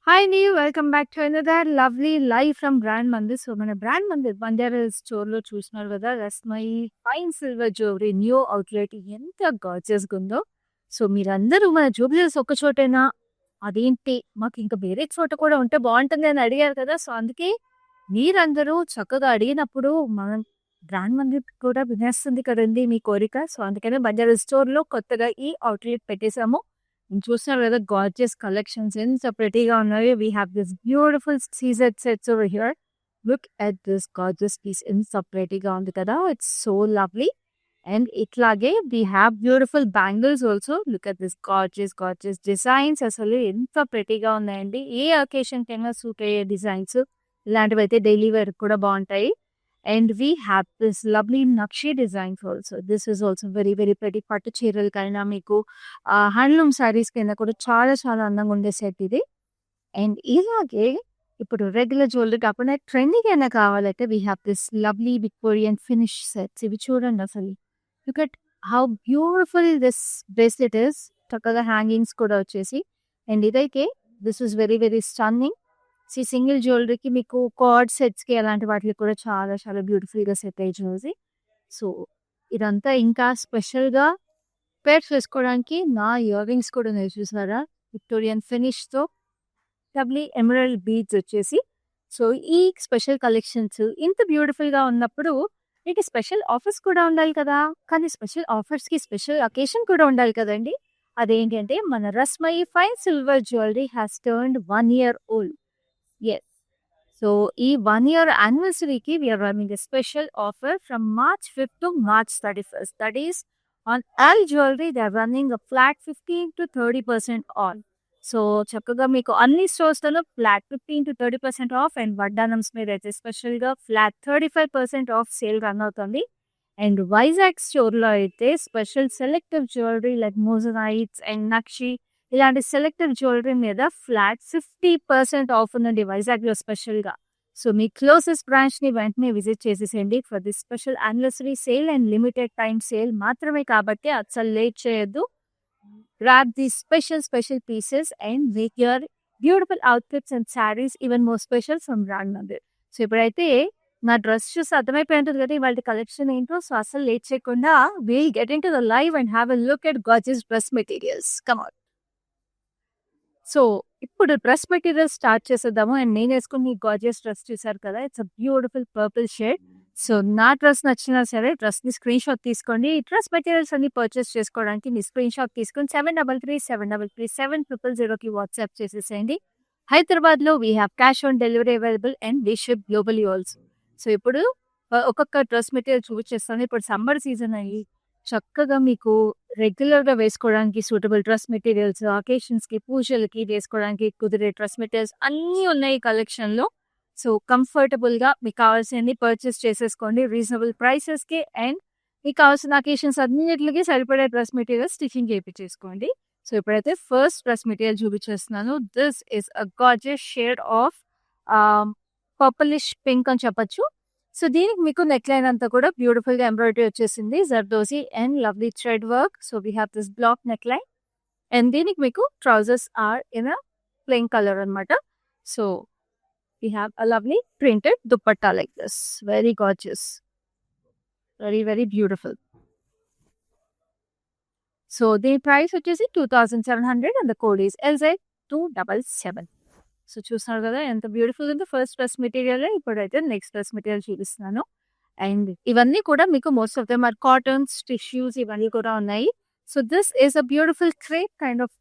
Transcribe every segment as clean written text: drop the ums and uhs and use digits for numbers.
Hi Neil, welcome back to another lovely live from Brand Mandir. So, మన brand Mandir Banjara store లో చూసినారు కదా, Rasmai fine silver jewellery new outlet ఎంత gorgeous గా ఉందో. సో మీరందరూ మన జూబ్లీస్ ఒక చోటేనా, అదేంటి మాకు ఇంకా వేరే చోట కూడా ఉంటే బాగుంటుంది అని అడిగారు కదా. సో అందుకే మీరందరూ చక్కగా అడిగినప్పుడు మనం బ్రాండ్ మందిర్ కూడా వినేస్తుంది కదండి మీ కోరిక. సో అందుకనే బంజారా స్టోర్ లో కొత్తగా ఈ అవుట్లెట్ పెట్టేశాము. చూస్తున్నారు కదా, గార్జియస్ కలెక్షన్స్ ఎంత ప్రెటీగా ఉన్నాయో. We have this beautiful CZ sets over here. Look at this gorgeous piece, ఎంత ప్రెటీగా ఉంది కదా, ఇట్స్ సో లవ్లీ. అండ్ ఇట్లాగే we have beautiful bangles also. Look at this gorgeous designs, అసలు ఎంత ప్రెటీగా ఉన్నాయండి. ఏ అకేషన్ కైనా సూట్ అయ్యే డిజైన్స్ ఇలాంటివి అయితే డైలీ వేర్ కూడా బాగుంటాయి. And we have this lovely Nakshi designs also. This is also very pretty. పట్టు చీరలకైనా మీకు హ్యాండ్లూమ్ సారీస్ కైనా కూడా చాలా చాలా అందంగా ఉండే సెట్ ఇది. అండ్ ఇలాగే ఇప్పుడు రెగ్యులర్ జ్యువెలరీ కాకుండా ట్రెండింగ్ అయినా కావాలంటే we have this lovely Victorian finish sets. ఇవి చూడండి అసలు. Look at how beautiful this bracelet is. చక్కగా హ్యాంగింగ్స్ కూడా వచ్చేసి. అండ్ ఇదైతే this is very stunning. Single జ్యువెలరీకి మీకు కార్డ్ సెట్స్కి అలాంటి వాటికి కూడా చాలా చాలా బ్యూటిఫుల్గా సెట్ అయ్యి జ్యువెలరీ. సో ఇదంతా ఇంకా స్పెషల్గా పేర్ చేసుకోవడానికి నా ఇయర్ రింగ్స్ కూడా నేను చూసారా, విక్టోరియన్ ఫినిష్తో డబ్లీ ఎమరల్డ్ బీడ్స్ వచ్చేసి. సో ఈ స్పెషల్ కలెక్షన్స్ ఇంత బ్యూటిఫుల్గా ఉన్నప్పుడు మీకు స్పెషల్ ఆఫర్స్ కూడా ఉండాలి కదా. కానీ స్పెషల్ ఆఫర్స్కి స్పెషల్ అకేషన్ కూడా ఉండాలి కదండి. అదేంటంటే మన Rasmai fine silver jewellery has turned 1 year old. Yes. So, ఈ 1 year anniversary ki we are running a special offer from March 5th to March 31st. That is, on all jewelry they are running a flat 15 to 30% off. So చక్కగా మీకు అన్ని స్టోర్స్లలో flat 15 to 30% off. And వడ్డానమ్స్ మీద అయితే స్పెషల్గా flat 35% off sale run అవుతుంది. And Vizag స్టోర్లో అయితే special selective jewellery like moissanites and nakshi ఇలాంటి సెలెక్టెడ్ జ్యువెలరీ మీద ఫ్లాట్ 50% ఆఫ్ ఉందండి వైజాగ్లో స్పెషల్గా. సో మీ క్లోజెస్ట్ బ్రాంచ్ని వెంటనే విజిట్ చేసేసేయండి for this special anniversary sale and limited time sale మాత్రమే కాబట్టి అసలు లేట్ చేయొద్దు. Grab the special pieces and make your beautiful outfits and saris even more special from brand Mandir. So ఇప్పుడైతే నా డ్రెస్ చూసి అర్థమైపోయి ఉంటుంది కదా వాళ్ళ కలెక్షన్ ఏంటో. సో అసలు లేట్ చేయకుండా will get in to the live and have a look at gorgeous dress materials. Come on. So ఇప్పుడు డ్రెస్ మెటీరియల్ స్టార్ట్ చేసేద్దాము. అండ్ నేను వేసుకుని ఈ గార్జియస్ డ్రెస్ చూసారు కదా, it's a beautiful purple shade. So నా డ్రెస్ నచ్చినా సరే డ్రెస్ని స్క్రీన్ షాట్ తీసుకోండి. ఈ డ్రెస్ మెటీరియల్స్ అన్ని పర్చేస్ చేసుకోవడానికి మీ స్క్రీన్ షాట్ తీసుకొని 7337337000కి వాట్సాప్ చేసేసేయండి. హైదరాబాద్లో we have cash on delivery available and we ship globally also. So ఇప్పుడు ఒక్కొక్క డ్రెస్ మెటీరియల్ చూపించేస్తాను. ఇప్పుడు సమ్మర్ సీజన్ అయ్యి చక్కగా మీకు రెగ్యులర్గా వేసుకోవడానికి సూటబుల్ డ్రెస్ మెటీరియల్స్, అకేషన్స్కి పూజలకి వేసుకోవడానికి కుదిరే డ్రెస్ మెటీరియల్స్ అన్నీ ఉన్నాయి కలెక్షన్లో. సో కంఫర్టబుల్గా మీకు కావాల్సినవి పర్చేస్ చేసేసుకోండి రీజనబుల్ ప్రైసెస్కి. అండ్ మీకు కావాల్సిన అకేషన్స్ అన్నిటికి సరిపడే డ్రెస్ మెటీరియల్ స్టిచింగ్ చేయించేసుకోండి. సో ఇప్పుడైతే ఫస్ట్ డ్రెస్ మెటీరియల్ చూపించేస్తున్నాను. This is a gorgeous shade of purplish pink అని చెప్పచ్చు. సో దీనికి మీకు నెక్ లైన్ అంతా కూడా బ్యూటిఫుల్ గా ఎంబ్రాయిడరీ వచ్చేసింది, zardozi and lovely thread work. So we have this black neckline. And దీనికి మీకు trousers are in a plain colour అనమాట. So we have a lovely printed dupatta like this, very gorgeous, very beautiful. So దీని price వచ్చేసి 2700 and the code is LZ277. So చూస్తున్నారు కదా ఎంత beautiful ఉందో first dress material. ఇప్పుడైతే నెక్స్ట్ డ్రెస్ మెటీరియల్ చూపిస్తున్నాను. And ఇవన్నీ కూడా మీకు most of them are cottons, tissues ఇవన్నీ కూడా ఉన్నాయి. So this is a beautiful crepe kind of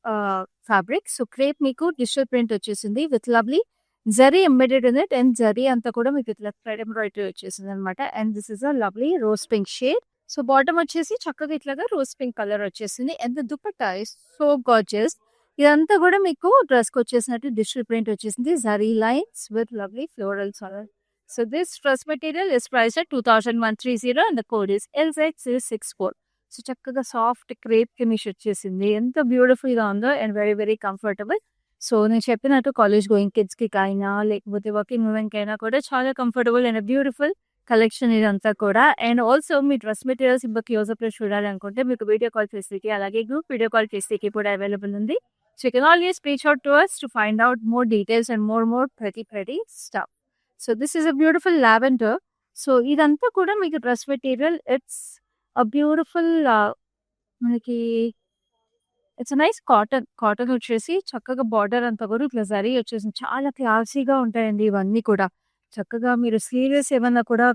fabric. So crepe మీకు డిజిటల్ ప్రింట్ వచ్చేసింది with lovely zari embedded in it. And zari అంతా కూడా మీకు ఇట్లా థ్రెడ్ ఎంబ్రాయిడరీ వచ్చేసింది అనమాట. And this is a lovely rose pink shade. So bottom వచ్చేసి చక్కగా ఇట్లాగా రోజ్ పింక్ కలర్ వచ్చేసింది. And the dupatta is so gorgeous. ఇదంతా కూడా మీకు డ్రెస్కి వచ్చేసినట్టు డిజిటల్ ప్రింట్ వచ్చేసింది, zari lines with lovely floral colour. So this dress material is price at 2130 and the code is LZ064. So చక్కగా సాఫ్ట్ క్రేప్ ఫినిష్ వచ్చేసింది. ఎంత beautiful గా ఉందో అండ్ వెరీ కంఫర్టబుల్. సో నేను చెప్పినట్టు కాలేజ్ గోయింగ్ కిడ్స్కి అయినా లేకపోతే వర్కింగ్ ఉమెన్కి అయినా కూడా చాలా కంఫర్టబుల్ అండ్ బ్యూటిఫుల్ కలెక్షన్ ఇదంతా కూడా. And also me dress materials ఇప్పుడు క్లోజప్లో చూడాలనుకుంటే మీకు వీడియో కాల్ ఫెసిలిటీ అలాగే గ్రూప్ వీడియో కాల్ ఫెసిలిటీ కూడా అవైలబుల్ ఉంది. So you can always reach out to us to find out more details and more pretty stuff. So this is a beautiful lavender. So ఇదంతా కూడా మీకు dress material. It's a beautiful మనకి it's nice cotton. Cotton వచ్చేసి చక్కగా border అంతా కూడా ఇట్లా జరీ వచ్చేసింది. చాలా క్లాసీగా ఉంటాయండి ఇవన్నీ కూడా. చక్కగా మీరు స్లీవ్లెస్ ఏమన్నా కూడా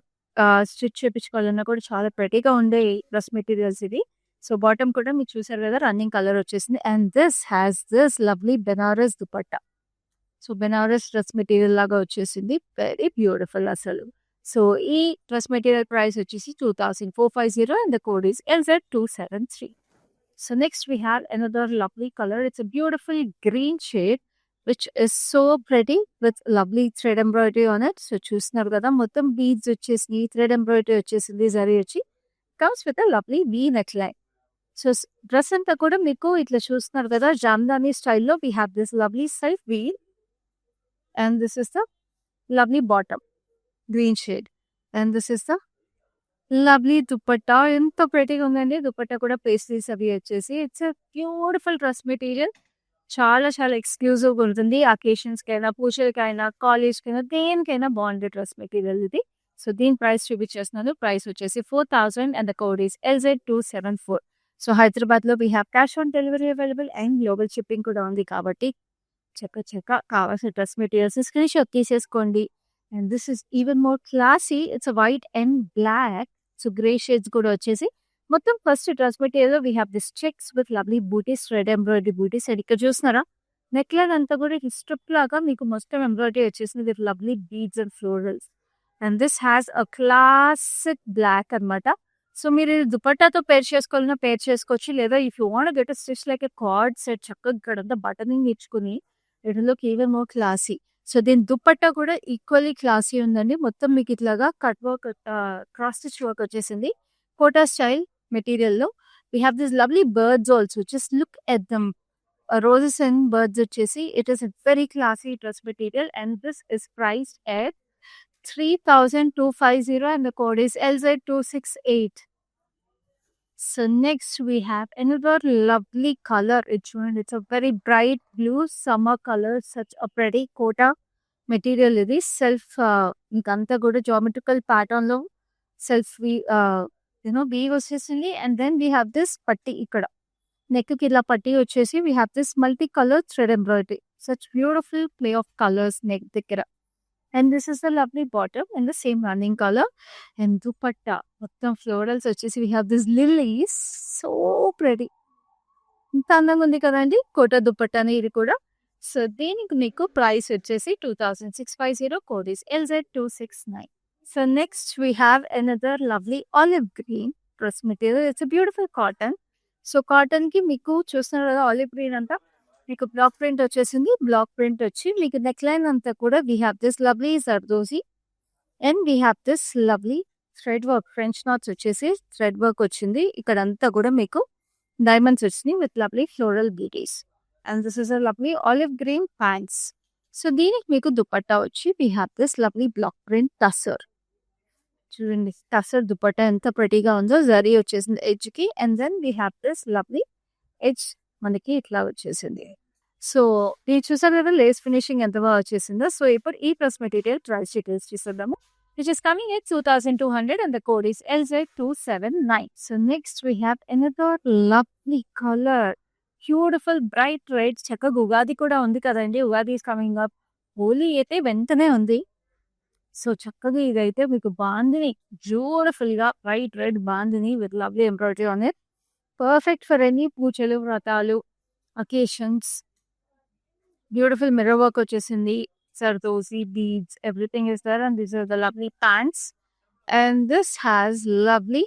స్టిచ్ చేపించుకోవాలన్నా కూడా చాలా ప్రెటీగా ఉండే డ్రెస్ మెటీరియల్స్ ఇది. సో బాటమ్ కూడా మీరు చూసారు కదా రన్నింగ్ కలర్ వచ్చేసింది. And this has this lovely Banaras dupatta. So Banaras dress material లాగా వచ్చేసింది. వెరీ బ్యూటిఫుల్ అసలు. సో ఈ డ్రెస్ మెటీరియల్ ప్రైస్ వచ్చేసి 2450 and the code is LZ273. So next we have another lovely color. It's a beautiful green shade which is so pretty with lovely thread embroidery on it. So చూస్తున్నారు కదా మొత్తం beads వచ్చేసి thread embroidery వచ్చేసింది. జరీ వచ్చి comes with a lovely V neckline. So dress అంతా కూడా మీకు ఇట్లా చూస్తున్నారు కదా జామ్దాని స్టైల్లో we have this lovely self weave and this is the lovely bottom green shade and this is the lovely dupatta. ఎంత ప్రెటీగా ఉందండి. దుపట్టా కూడా పేస్ట్రీస్ అవి వచ్చేసి it's a beautiful dress material. చాలా చాలా ఎక్స్క్లూజివ్గా ఉంటుంది. అకేషన్స్కైనా పూజలకైనా కాలేజ్కైనా దేనికైనా బాగుండే డ్రెస్ మెటీరియల్ ఇది. సో దీని ప్రైస్ చూపించేస్తున్నాను. ప్రైస్ వచ్చేసి 4000 and the code is LZ274. So హైదరాబాద్లో we have cash on delivery available and global shipping కూడా ఉంది కాబట్టి చక్క కావాల్సిన డ్రెస్ మెటీరియల్స్ స్క్రీన్ షాట్ తీసేసుకోండి. And this is even more classy. It's white and black. So grey shades కూడా వచ్చేసి మొత్తం first dress material we have this checks with lovely butis, red embroidery butis. And ఇక్కడ చూస్తున్నారా నెక్ లైన్ అంతా కూడా strip లాగా మీకు మొత్తం ఎంబ్రాయిడరీ వచ్చేసింది with lovely beads and florals. And this has a classic black అనమాట. సో మీరు దుపట్టాతో పేర్ చేసుకోవాలన్నా పేర్ చేసుకోవచ్చు. లేదా if you want get stitch like a co-ord set చక్కగా ఇక్కడంతా బటనింగ్ ఇచ్చుకుని ఇట్లోకి ఈవెన్ మోర్ క్లాసీ. సో దీని దుపట్టా కూడా ఈక్వల్లీ క్లాసీ ఉందండి. మొత్తం మీకు ఇట్లాగా cut work cross stitch work వచ్చేసింది కోటా స్టైల్ మెటీరియల్లో. We have this lovely birds also. Just look at dum roses and birds వచ్చేసి it is a very classy dress material and this is priced at 3250 and the code is LZ268. So next we have another lovely color. It's a very bright blue summer color. Such a pretty kota material. This self inkanta kuda geometrical pattern lo self weave వచ్చేసింది. And then we have this patti ikkada neck ki ila patti వచ్చేసి we have this multi color thread embroidery. Such beautiful play of colors neck దగ్గర. And this is the lovely bottom in the same running color. And dupatta మొత్తం florals వచ్చేసి we have this lilies. So pretty. ఇంత అందంగా ఉంది కదండి quota దుపట్టాని ఇది కూడా. So దీనికి మీకు ప్రైస్ వచ్చేసి 2650. Code is LZ269. So next we have another lovely olive green dress material. It's beautiful cotton. So కాటన్కి మీకు చూస్తున్నారు కదా ఆలివ్ గ్రీన్ అంతా మీకు బ్లాక్ ప్రింట్ వచ్చేసింది. బ్లాక్ ప్రింట్ వచ్చి మీకు నెక్ లైన్ అంతా కూడా we have this lovely zardozi and we have this lovely thread work. French knots వచ్చేసి థ్రెడ్ వర్క్ వచ్చింది. ఇక్కడ అంతా కూడా మీకు డైమండ్స్ వచ్చినాయి with lovely floral beauties. And this is a lovely olive green pants. So దీనికి మీకు దుపట్టా వచ్చి we have this lovely block print tussar. చూడండి టసర్ దుపట్టా ఎంత ప్రెటీగా ఉందో. జరీ వచ్చేసింది ఎడ్జ్కి. And then we have this lovely edge మనకి ఇట్లా వచ్చేసింది. సో ఇది చూసారు కదా లేస్ ఫినిషింగ్ ఎంత బాగా వచ్చేసిందో. సో ఇప్పుడు ఈ డ్రెస్ మెటీరియల్ ప్రైస్ డీటెయిల్స్ చూద్దాము. Which is coming at 2200 and the code is LZ279. So next we have another lovely colour. Beautiful bright red. చక్కగా ఉగాది కూడా ఉంది కదండి. Ugadi is coming up. Holi అయితే వెంటనే ఉంది. సో చక్కగా ఇదైతే మీకు బాందిని బ్యూటిఫుల్గా bright red bandhani with lovely embroidery on it. Perfect for any పూజలు వ్రతాలు అకేషన్స్. బ్యూటిఫుల్ మిర్రర్ వర్క్ వచ్చేసింది. Sardozi beads, everything is there. And these are the lovely pants. And this has lovely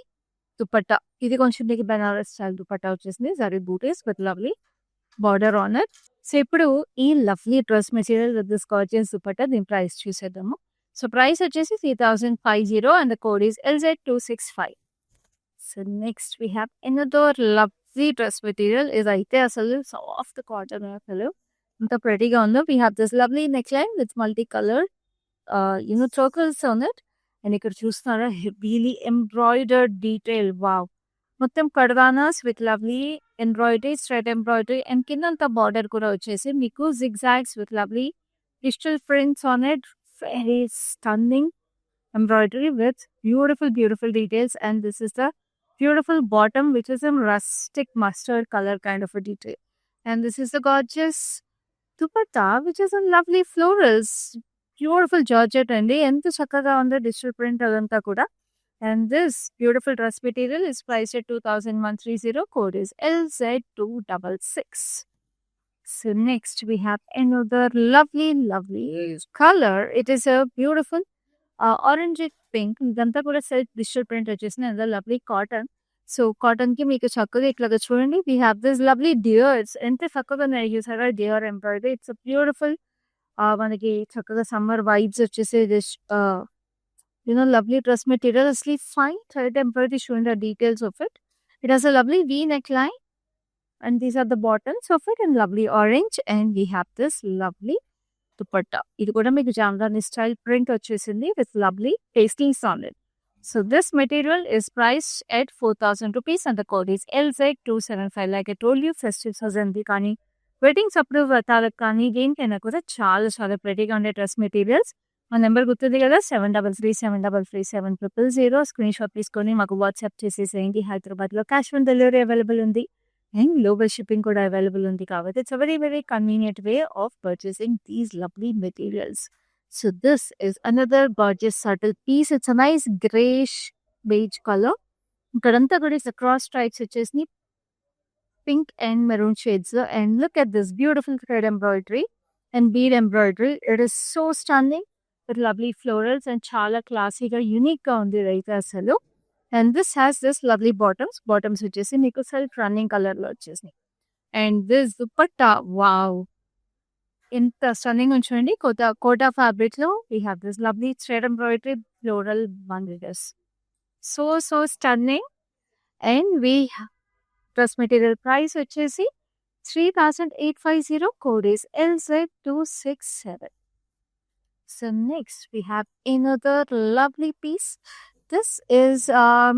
dupatta. ఇది కొంచెం మీకు బెనారస్ స్టైల్ దుపట్టా వచ్చేసింది. Zari butis with lovely border on it. So ఇప్పుడు ఈ lovely dress material with this gorgeous dupatta దీని price చూసేద్దాము. So price వచ్చేసి 3050 and the code is LZ265. So next we have another lovely dress material. ఇదైతే అసలు సాఫ్ట్ కాటన్ అసలు ఎంత ప్రెటీగా ఉందో. We have this lovely neck line with multi colour circles on it. And ఇక్కడ చూస్తున్నారా హెవీలీ ఎంబ్రాయిడర్డ్ డీటెయిల్. వావ్. మొత్తం కడవానాస్ with lovely embroidery, thread embroidery and కిందంతా బార్డర్ కూడా వచ్చేసి మీకు zigzags with lovely digital prints on it. Very stunning embroidery with beautiful details, and this is the beautiful bottom which is in rustic mustard color kind of a detail, and this is the gorgeous dupatta which is in lovely florals, beautiful georgette andi enta chakkaga undo digital print adanta kuda. And this beautiful dress material is priced at 2130. Code is LZ266. So next we have another lovely color. It is a beautiful orange pink ఇదంతా కూడా self digital print వచ్చేసింది. అందులో lovely cotton. So cotton కి మీకు చక్కగా ఇట్లాగా చూడండి, we have this lovely dears. ఎంత చక్కగా ఉన్నాయి చూసారా డియర్ ఎంబ్రాయిడరీ. It's beautiful. మనకి చక్కగా సమ్మర్ వైబ్స్ వచ్చేసి దిస్ లవ్లీ డ్రెస్ మెటీరియల్. అసలు fine thread embroidery showing the details of it. It has a lovely V neck line and these are the bottoms of it in lovely orange, and we have this lovely dupatta. ఇది కూడా మీకు Jamdani style print వచ్చేసింది with lovely pasties on it. So this material is priced at 4,000 rupees and the code is LZ275. Like I told you, festive season కానీ weddings అప్పుడు వ్రతాలకు కానీ దేనికైనా కూడా చాలా ప్రెటీగా ఉండే డ్రెస్ మెటీరియల్స్. మా నెంబర్ గుర్తుంది కదా, 7337337000. స్క్రీన్ షాట్ తీసుకొని మాకు వాట్సాప్ చేసేసేయండి. హైదరాబాద్లో క్యాష్ ఆన్ డెలివరీ అవైలబుల్ ఉంది and global shipping కూడా అవైలబుల్ ఉంది కాబట్టి it's a very convenient way of purchasing these lovely materials. So this is another gorgeous subtle piece. It's a nice grayish beige color. ఇక్కడంతా కూడా cross stripes వచ్చేసి pink and maroon shades, and look at this beautiful thread embroidery and bead embroidery. It is so stunning with lovely florals and చాలా క్లాసీగా unique గా ఉంది అయితే అసలు. And this has this lovely bottoms వచ్చేసి మీకు self running colour లో వచ్చేసి. అండ్ దిస్ దుపట్టా, వావ్ ఎంత స్టన్నింగ్ ఉంచండి. కోటా ఫ్యాబ్రిక్ లో we have this lovely thread embroidery floral bundles. So stunning. And we dress material price వచ్చేసి 3,850. Code is LZ267. So next we have another lovely piece. This is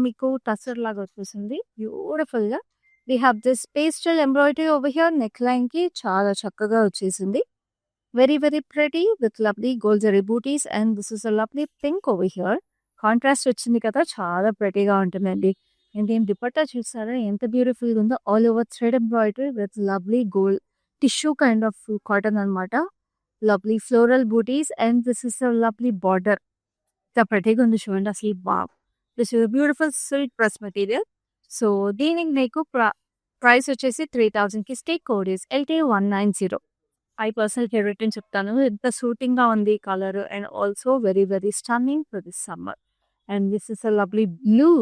మీకు టసర్ లాగా వచ్చేసింది beautiful గా. We have this pastel embroidery over here. Neckline కి చాలా చక్కగా వచ్చేసింది. Very pretty with lovely gold zari butis, and this is a lovely pink over here. Contrast వచ్చింది కదా, చాలా ప్రెటీగా ఉంటుందండి. అండ్ దీని దుపట్టా చూసారా ఎంత బ్యూటిఫుల్ గా ఉందో. All over thread embroidery with lovely gold tissue kind of cotton అనమాట. Lovely floral butis, and this is a lovely border. The pretty ఉంది చూడండి అసలు. Wow, this is beautiful silk dress material. So దీనికి మీకు ప్రైస్ వచ్చేసి 3,000 కి stay. Code is LT190. I personal favourite అని చెప్తాను. ఎంత సూటింగ్ గా ఉంది colour, and also very stunning for this summer. And this is a lovely blue,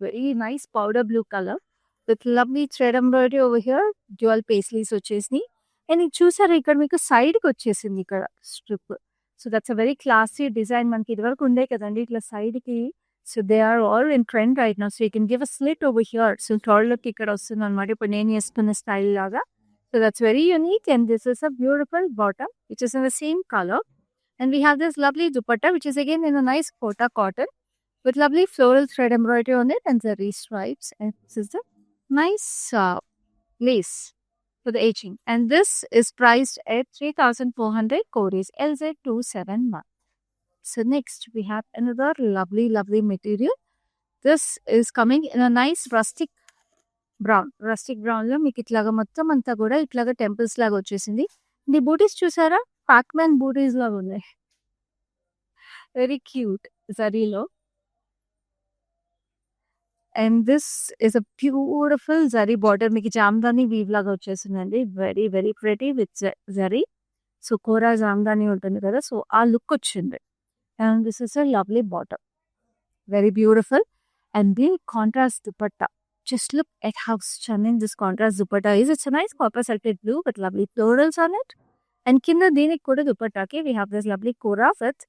very nice powder blue colour with lovely thread embroidery over here. Dual paisleys వచ్చేసి, and ఇది చూసారా ఇక్కడ మీకు సైడ్ కి వచ్చేసింది ఇక్కడ strip. So that's a very classy design. మనకి ఇదివరకు ఉండే కదండి ఇట్లా సైడ్ కి. So they are all in trend right now. So you can give a slit over here. So third look ఇక్కడ వస్తుంది అనమాట ఇప్పుడు నేను వేసుకున్న స్టైల్ లాగా. So that's very unique. And this is a beautiful bottom which is in the same colour. And we have this lovely dupatta which is again in a nice Kota cotton with lovely floral thread embroidery on it and zari stripes, and this is the nice lace for the aging. And this is priced at 3,400. Code is LZ271. So next we have another lovely material. This is coming in a nice rustic brown లో మీకు ఇట్లాగా మొత్తం అంతా కూడా ఇట్లాగా temples లాగా వచ్చేసింది. ఈ బూటీస్ చూసారా, పాక్మెన్ బూటీస్ లాగా ఉన్నాయి. వెరీ క్యూట్ జరీలో. And this is a beautiful zari border. మీకు జామ్దాని వీవ్ లాగా వచ్చేసిందండి. Very pretty with zari. So kora jamdani ఉంటుంది కదా, సో ఆ లుక్ వచ్చింది. And this is a lovely bottom, very beautiful. And the contrast dupatta, just look at how stunning this contrast dupatta is. It's a nice copper salted blue with lovely florals on it. And kinda deeniki kuda dupattaki we have this lovely kora with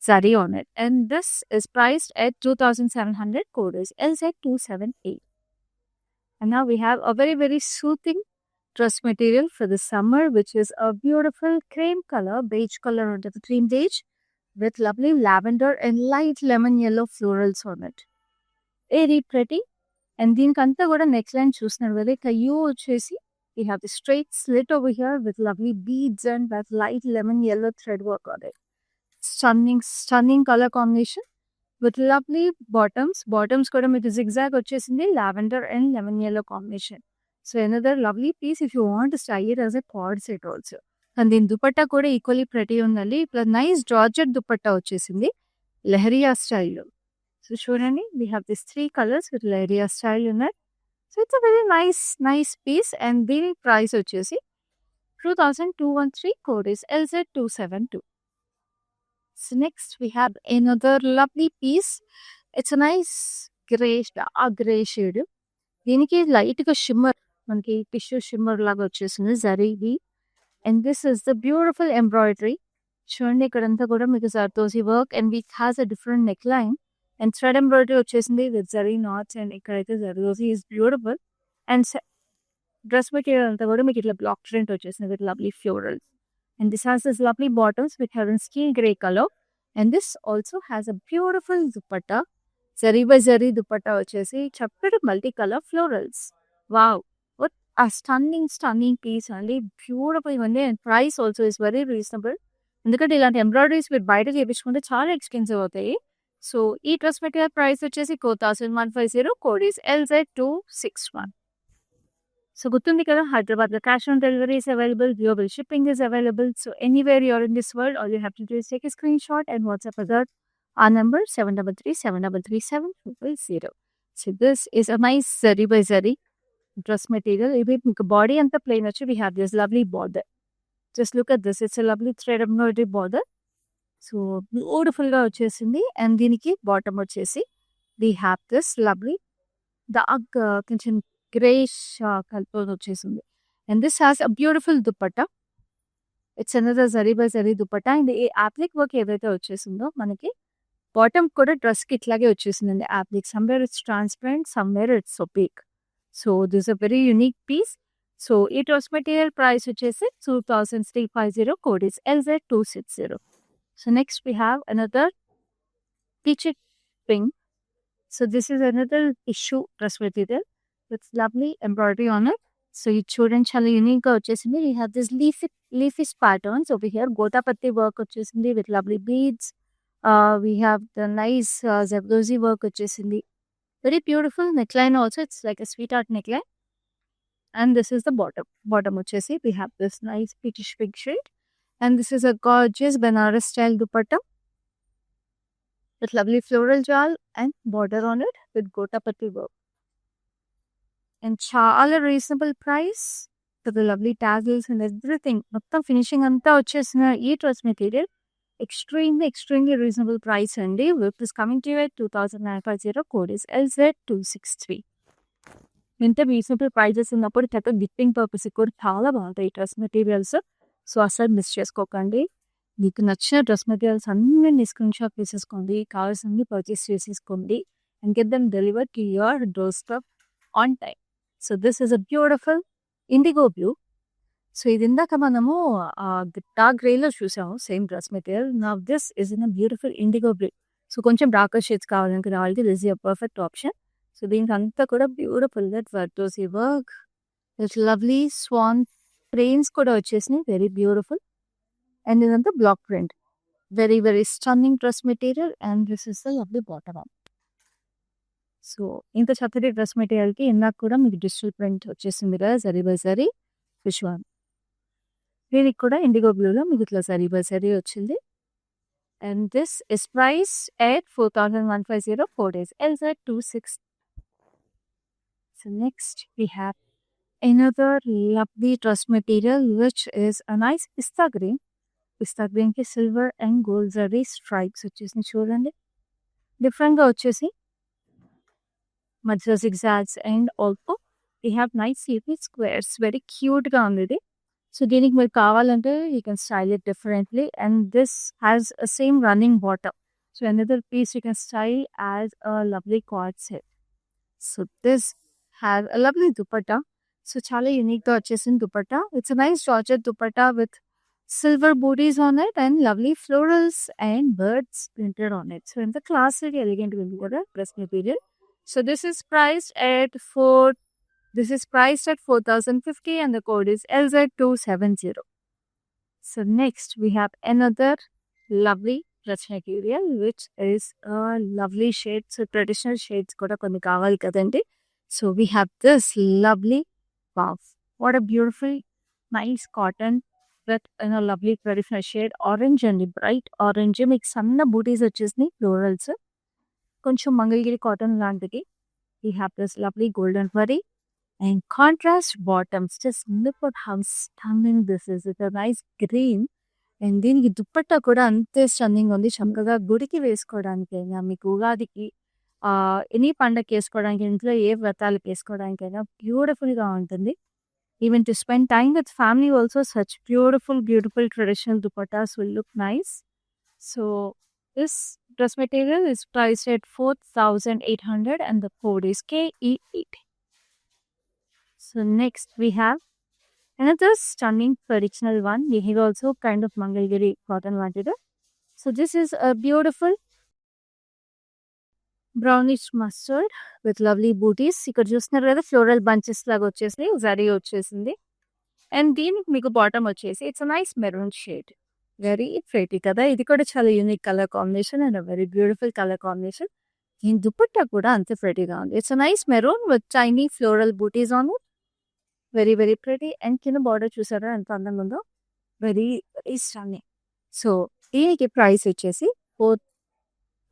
zari on it. And this is priced at 2,700. Code is LZ278. And now we have a very soothing dress material for the summer, which is a beautiful cream color, beige color under the cream beige with lovely lavender and light lemon yellow florals on it. Very pretty. And దీనికంతా కూడా neck line చూస్తున్నారు కదా, ఇక you వచ్చేసి we have the straight slit over here with lovely beads and that light lemon yellow thread work on it. Stunning color combination with lovely bottoms. Bottoms కూడా మీకు zigzag వచ్చేసింది, lavender and lemon yellow combination. So another lovely piece if you want to style it as a cord set also. And దీని దుపట్టా కూడా equally pretty ఉందండి. ఇప్పుడు nice georgette dupatta వచ్చేసింది లెహరియా స్టైల్లో. So చూడండి, we have these 3 colors with leheriya style ఉన్నాయి. So it's a very nice piece and the price వచ్చేసి 2213, code is LZ272. So next we have another lovely piece. It's a nice gray shade. దీనికి light గా shimmer, మనకి tissue shimmer లాగా వచ్చేసింది జరీది. And this is the beautiful embroidery. చూడండి ఇక్కడంతా కూడా మీకు zardozi work and it has a different neckline. And thread embroidery వచ్చేసింది with zari knots and ఇక్కడైతే zardozi is beautiful. And dress material అంతా కూడా మీకు ఇట్లా బ్లాక్ ప్రింట్ వచ్చేసింది with lovely florals. And this has this lovely bottoms with having steel grey color. And this also has a beautiful dupatta. Zari by zari dupatta వచ్చేసి చక్కటి multicolor florals. Wow, what a stunning piece అండి. Beautiful ఉంది and price also is very reasonable. ఎందుకంటే ఇలాంటి embroideries మీరు బయట చేయించుకుంటే చాలా ఎక్స్పెన్సివ్ అవుతాయి. సో ఈ డ్రెస్ మెటీరియల్ ప్రైస్ వచ్చేసి 4150, కోడ్ ఈస్ LZ261. సో గుర్తుంది కదా, హైదరాబాద్లో cash on delivery is available, global shipping is available. So anywhere you are in this world, all you have to do is take a screenshot and WhatsApp other our number 7337337000. So this is a nice zari by zari dress material. Even body and the plain we have this lovely border. Just look at this, it's a lovely thread embroidery border. So beautiful ga vachesindi. And దీనికి bottom వచ్చేసి we have this lovely dark కొంచెం grayish color వచ్చేసింది. And this has a beautiful dupatta. It's another zari by zari dupatta. And ఈ applique work ఏదైతే వచ్చేసిందో మనకి bottom కూడా dress కి ఇట్లాగే వచ్చేసిందండి applique. Somewhere it's transparent, somewhere it's opaque. So this is a very unique piece. So ఈ dress material price వచ్చేసి 2350, code is LZ260. So next we have another peachy pink. So this is another tissue dress material with lovely embroidery on it. So ఇది చూడండి చాలా unique గా వచ్చేసింది. We have this leafy patterns over here. గోతాపత్తి work వచ్చేసింది with lovely beads. We have the nice zebdozi work వచ్చేసింది. Very beautiful neckline also. It's like a sweetheart neckline. And this is the bottom. Bottom వచ్చేసి we have this nice peachish pink shade. And this is a gorgeous Banaras style dupatta with lovely floral jal and border on it with gotapatti work. And చాలా reasonable price for the lovely tassels and everything. మొత్తం finishing అంతా వచ్చేసిన ఈ dress material extremely reasonable price అండి. Whip is coming to you at 2950, code is LZ263. ఇంత reasonable prices ఉన్నప్పుడు చక్కగా gifting purpose కూడా చాలా బాగుంటాయి డ్రెస్ మెటీరియల్స్. సో అసలు మిస్ చేసుకోకండి. మీకు నచ్చిన డ్రెస్ మెటీరియల్స్ అన్ని స్క్రీన్ షాట్ తీసేసుకోండి, కావాల్సింది పర్చేస్ చేసేసుకోండి and get them delivered to your doorstep on time. So this is a beautiful indigo blue. So ఇది ఇందాక మనము డార్క్ గ్రేలో చూసాము సేమ్ డ్రెస్ మెటీరియల్. నా this is in a beautiful indigo blue. So కొంచెం డార్కర్ షేడ్స్ కావాలనుకునే వాళ్ళకి this is a perfect option. So దీనికి అంతా కూడా బ్యూటిఫుల్ వర్టోసీ work with lovely swan prints కూడా వచ్చేసినాయి, వెరీ బ్యూటిఫుల్. అండ్ ఇదంతా block print, very stunning dress material. And this is the lovely bottom up. So ఇంత చక్కటి డ్రెస్ మెటీరియల్కి ఇందాక కూడా మీకు డిజిటల్ ప్రింట్ వచ్చేసింది కదా, జరీ బై జరీ విశ్వాన్. దీనికి కూడా ఇండిగో బ్లూలో మీకు ఇట్లా జరీ బై జరీ వచ్చింది. And this is priced at 4150, code is LZ26. So next we have another lovely dress material which is a nice pista green. Pista green ki silver and gold zari stripes వచ్చేసి చూడండి. Different గా వచ్చేసి మధ్య zigzags and also we have nice leafy squares. Very cute గా ఉంది ఇది. So దీనికి మీరు కావాలంటే you can style it differently. And this has a same running bottom. So another piece you can style as a lovely coord set. So this has a lovely dupatta. So చాలా యూనిక్గా వచ్చేసింది dupatta. It's a nice georgette dupatta with silver butis on it and lovely florals and birds printed on it. So ఎంత classic ఎలిగెంట్గా ఉంది కూడా dress material. So this is priced at 4,050 and the code is LZ270. So next we have another lovely dress material which is a lovely shade. So traditional shades kuda konni kavali kadandi. So we have this lovely, wow, what a beautiful nice cotton with a lovely traditional shade orange and bright orange మీకు సన్న బూటీస్ వచ్చేసినాయి florals కొంచెం Mangalagiri cotton లాంటిది. We have this lovely golden worry and contrast bottoms. Just look at how stunning this is. It's a nice green. And దీనికి దుప్పట్టా కూడా అంతే stunning ఉంది. చక్కగా గుడికి వేసుకోవడానికైనా, మీకు ఉగాదికి ఎనీ పండగకి వేసుకోవడానికి, ఇంట్లో ఏ వ్రతాలకు వేసుకోవడానికైనా బ్యూటిఫుల్గా ఉంటుంది. Even to spend time with family also, such beautiful traditional dupattas will look nice. So this dress material is priced at 4,800 and the code is KE8. So next we have another stunning traditional one. We have also kind of Mangalgiri cotton wanted. So this is a beautiful brownish mustard with lovely booties. ఇక్కడ చూస్తున్నారు కదా floral bunches లాగా వచ్చేసి జరీ వచ్చేసింది. And దీనికి మీకు bottom వచ్చేసి it's a nice maroon shade. Very pretty కదా, ఇది కూడా చాలా unique colour combination and very beautiful colour combination. దీని దుపట్టా కూడా అంతే ప్రెటీగా ఉంది. It's a nice maroon with tiny floral butis on it. Very pretty. And కింద బార్డర్ చూసారా ఎంత అందంగా ఉందో, వెరీ స్టన్నింగ్. సో దీనికి ప్రైస్ వచ్చేసి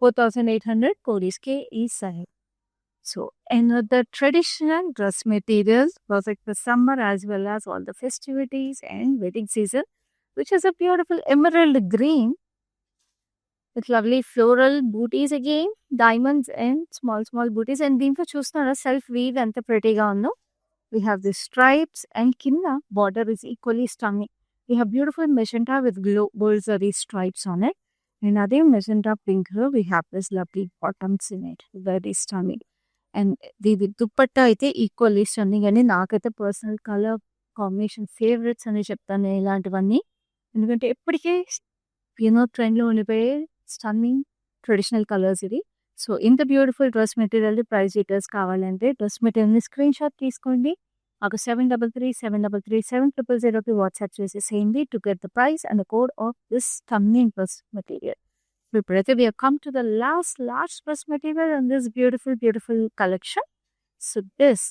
4,800, code is KE7. So another traditional dress material perfect for summer as well as all the festivities and wedding season, which is a beautiful emerald green with lovely floral booties again, diamonds and small booties. And దీంట్లో చూస్తున్నారా self weave ఎంత prettyగా ఉందో. We have the stripes and kinda border is equally stunning. We have beautiful magenta with gold zari stripes on it. And అదే magenta pink we have this lovely bottoms in it. Very stunning. And దీని దుప్పట్టా అయితే equally stunning అని నాకైతే personal colour combination favourites అని చెప్తాను ఇలాంటివన్నీ. ఎందుకంటే ఎప్పటికీ ట్రెండ్లో ఉండిపోయే స్టన్నింగ్ ట్రెడిషనల్ కలర్స్ ఇది. సో ఇంత beautiful dress material price details కావాలంటే డ్రెస్ మెటీరియల్ని స్క్రీన్ షాట్ తీసుకోండి. మాకు 733-733-7000కి వాట్సాప్ చేసేసేయండి to get the price and the code of this stunning dress material. Brother, we have come to the last dress material in this beautiful collection. So this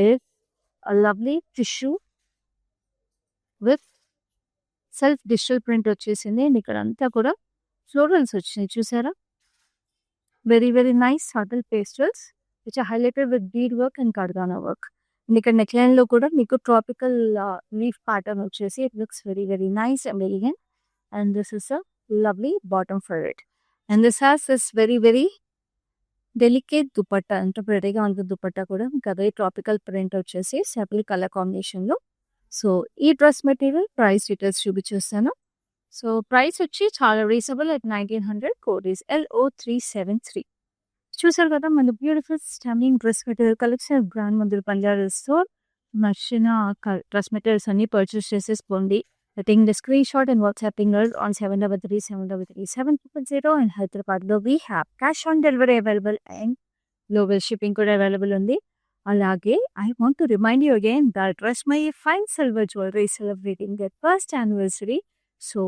is a lovely tissue with self digital print వచ్చేసింది. And ఇక్కడ అంతా కూడా florals వచ్చినాయి చూసారా. Very nice subtle pastels which are highlighted with bead work and kardana work. And ఇక్కడ neck line లో కూడా మీకు ట్రాపికల్ లీఫ్ ప్యాటర్న్ వచ్చేసి it looks very nice and elegant. And this is a lovely bottom for it. And this has this very delicate dupatta. Anta prettyga unta dupatta kuda kadai tropical print వచ్చేసి several color combination లో. So ఈ dress material price details చూపించేస్తాను. So price వచ్చి చాలా reasonable at 1,900, code is LO373. చూసారు కదా మన beautiful stunning dress material collection grand Mandir Banjara store. నచ్చిన డ్రెస్ మెటీరియల్స్ అన్ని పర్చేస్ చేసేసుకోండి. Taking the screenshot and WhatsApping us on 733-733-7000. In Hyderabad, we have cash on delivery available and global shipping కూడా available ఉంది. అలాగే I want to remind you again that Rashmi Fine Silver Jewelry is celebrating their first anniversary. So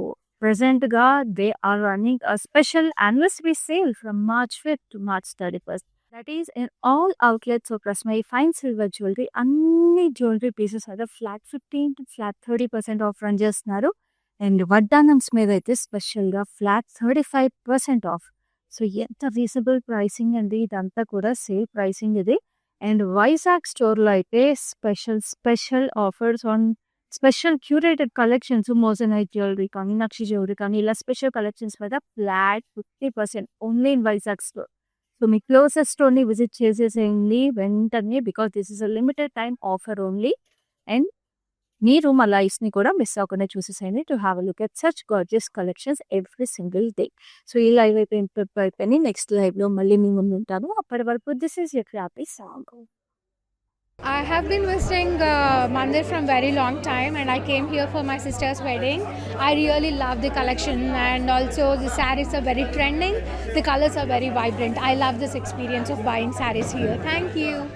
presentగా they are running a special anniversary sale from March 5th to March 31st. That is in all outlets of Rashmi Fine Silver Jewelry. అన్ని jewellery pieces అయితే flat 15 to flat 30% off run చేస్తున్నారు. And వడ్డానమ్స్ మీద అయితే స్పెషల్గా flat 35% off. So ఎంత reasonable pricing అండి, ఇదంతా కూడా సేల్ ప్రైసింగ్ ఇది. అండ్ వైజాగ్ స్టోర్లో అయితే special offers on special curated collections, moissanite jewellery కానీ, నక్షి జ్యువెలరీ కానీ, ఇలా స్పెషల్ కలెక్షన్స్ మీద flat 50% only in Vizag store. So మీ క్లోజెస్ట్ స్టోర్ని విజిట్ చేసేసేయండి వెంటనే, because this is a limited time offer only. And మీరు మా లైవ్స్ని కూడా మిస్ అవ్వకుండా చూసేసేయండి to have a look at such gorgeous collections every single day. So ఈ లైవ్ అయిపోయింది నెక్స్ట్ లైవ్లో మళ్ళీ మీ ముందు ఉంటాను. అప్పటి వరకు this is your happy song. I have been visiting Mandir from very long time, and I came here for my sister's wedding. I really love the collection, and also the sarees are very trending. The colors are very vibrant. I love this experience of buying sarees here. Thank you.